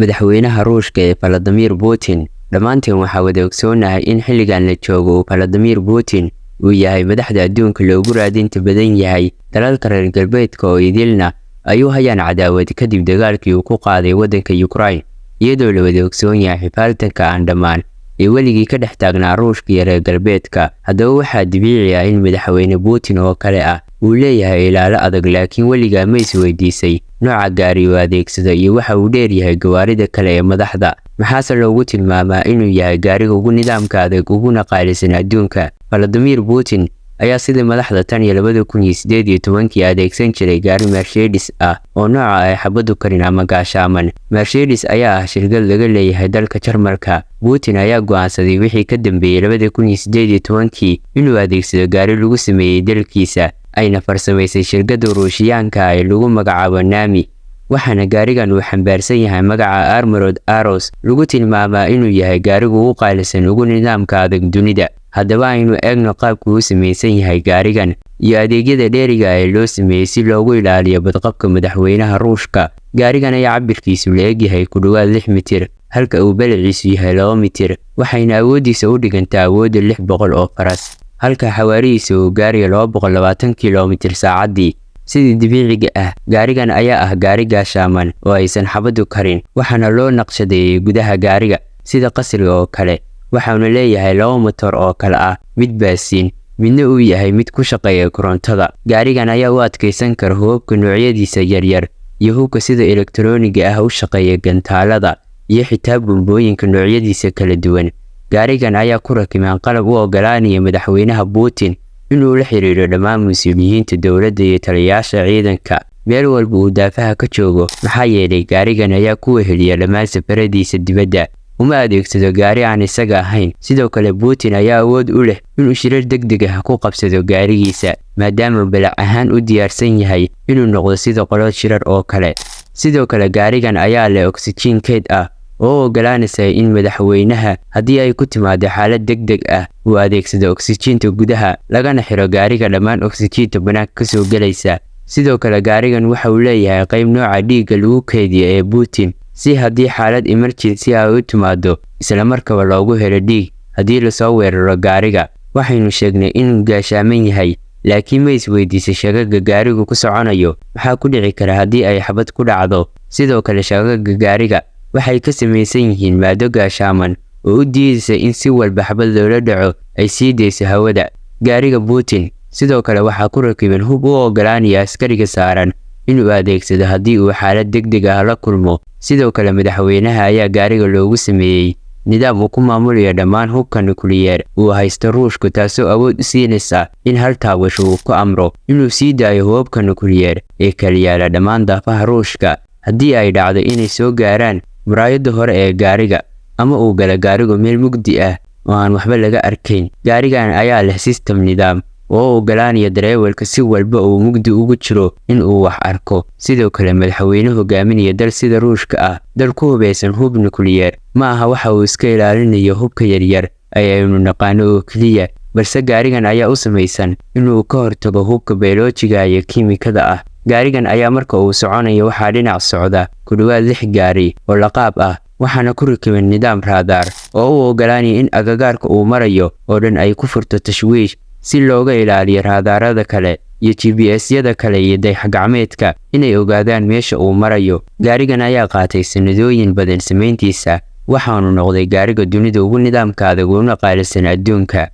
madaxweynaha Ruushka ee Vladimir Putin. Dhammaanteen waxaa wada ogsoonahay in xilligan la joogo uu Vladimir Putin uu yahay madaxda adduunka loogu raadinta badan yahay dalalka reer galbeedka oo idilna ayuu hayaan cadaawad kadib dagaalkii uu ku qaaday waddanka Ukraine, iyadoo la wada ogsoon yahay xifaaltanka aan dhammaan ee weligii ka dhex taagnaa Ruushka iyo reer galbeedka. Haddaba waxaa dabiici ah in madaxweyne Putin oo kale ah uu leeyahay ilaalo adag, laakiin weligaa ma is weydiisay nooca gaari uu adeegsado iyo waxa uu dheeryahay gawaarida kale ee madaxda. Maxaase loogu tilmaamaa inuu yahay gaariga ugu nidaamka adag uguna qaalisan adduunka? Vladimir Putin ayaa sida madaxda tan iyo 2018 adeegsan jiray gaari Mercedes ah oo nooca ay xabadu karin ama gaashaaman. Mercedes ayaa ah shirkad laga leeyahay dalka Jarmalka. Putin ayaa go'aansaday wixii ka dambeeyay 2018 inuu adeegsado gaari lagu sameeyay dalkiisa, ayna farsamaysay shirkadda Ruushyaanka ee lagu magacaabo Nami. waxaana gaarigan uu xambaarsan yahay magaca Armored Arrows, lagu tilmaamaa inuu yahay gaariga ugu qaalisan ugu nidaamka adag dunida. Haddaba aynu eegno qaabka uu samaysan yahay gaarigan iyo adeegyada dheeriga ee loo sameeyay si loogu ilaaliyo badqabka madaxweynaha Ruushka. Gaarigan ayaa cabirkiisu leeyahay ku dhawaad 6 mitir, halka uu balciisu yahay 2 mitir, waxayna awoodiisa u dhigantaa awoodda 600 oo faras, halka xawaarihiisa uu gaarayo 220 kiiloomitir saacadii. Sidii dabiiciga ah, gaarigan ayaa ah gaari gaashaaman oo aysan xabadu karin, waxaana loo naqshadeeyay gudaha gaariga sida qasriga oo kale. Waxaanu leeyahay 2 motor oo kala ah, mid baasiin, midna uu yahay mid ku shaqeeya korontada. Gaarigan ayaa u adkeysan kara hubabka noocyadiisa yaryar iyo hubka sida elektarooniga ah u shaqeeya gantaalada iyo xitaa bombooyinka noocyadiisa kala duwan. Gaarigan ayaa ku rakiban qalab u ogolaanaya madaxweynaha Putin inuu la xiriiro dhammaan mas'uuliyiinta dowladda iyo taliyayaasha ciidanka meel walba uu daafaha ka joogo, maxaa yeelay gaarigan ayaa ku weheliya dhammaan safaradiisa dibadda. Uma adeegsado gaari aan isaga ahayn. Sidoo kale Putin ayaa awood u leh inuu shirar degdeg ah ku qabsado gaarigiisa, maadaama balac ahaan u diyaarsan yahay inuu noqdo sida qolad shirar oo kale. Sidoo kale gaarigan ayaa leh oxygen keyd ah oo ogolaanaysa in madaxweynaha haddii ay ku timaado xaalad degdeg ah uu adeegsado oxygen-ta gudaha, lagana xiro gaariga dhammaan oxygen-ta banaanka ka soo galaysa. Sidoo kale gaarigan waxa uu leeyahay qayb nooca dhiigga lagu keydiyo ee Putin, si haddii xaalad emergency ah u timaado isla markaba loogu helo dhiig haddii la soo weeraro gaariga. Waxaynu sheegnay inuu gaashaaman yahay, laakiin ma is weydiisay shaqaga gaarigu ku soconayo maxaa ku dhici kara haddii ay xabad ku dhacdo. Sidoo kale shaqaga gaariga waxay ka samaysan yihiin maado gaashaaman oo u diidaysa in si walba xabad loola dhaco ay sii dayso hawada. Gaariga Putin sidoo kale waxaa ku rakiban hub u ogolaanaya askariga saaran inuu adeegsado haddii uu xaalad degdeg ah la kulmo. Sidoo kale madaxweynaha ayaa gaariga loogu sameeyay nidaam uu ku maamulayo dhammaan hubka nukliyeer uu haysto Ruushka, taasoo awood u siinaysa in hal taabasho uu ku amro inuu sii daayo hubabka nukliyeer ee kala yaala dhammaan daafaha Ruushka haddii ay dhacdo inay soo gaaraan muraayadda hore ee gaariga ama uu galo gaarigu meel mugdi ah oo aan waxba laga arkayn. Gaarigan ayaa leh system nidaam oo ogolaanaya dareewalka si walba uu mugdi ugu jiro in uu wax arko. Sidoo kale madaxweyne hogaaminaya dal sida Ruushka ah, dal ku hubeysan hub nukliyeer, ma aha waxa uu iska ilaalinayo hubka yaryar ayaynu naqaano oo keliya, balse gaarigan ayaa u samaysan inuu ka hortago hubka bioloojiga iyo kiimikada ah. Gaarigan ayaa marka uu soconayo waxaa dhinac socda ku dhawaad 6 gaari oo laqaab ah, waxaana ku rakiban nidaam raadaar oo u ogolaanaya in agagaarka uu marayo oo dhan ay ku furto tashwiish si looga ilaaliyo raadaarada kale iyo GPS-yada kale iyo dayax-gacmeedka inay ogaadaan meesha uu marayo. Gaarigan ayaa qaatay sanadooyin badan samayntiisa, waxaanu noqday gaariga dunida ugu nidaamka adag uguna qaalisan adduunka.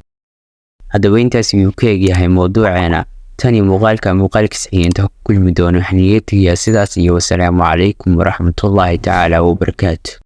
Haddaba intaas ayuu ka egyahay mowduuceena. Tani muuqaalka xigeenka ku kulmi doono. Waxaan iga tegayaa sidaas iyo wassalaamu calaykum waraxmatullaahi tacaala wabarakaatuh.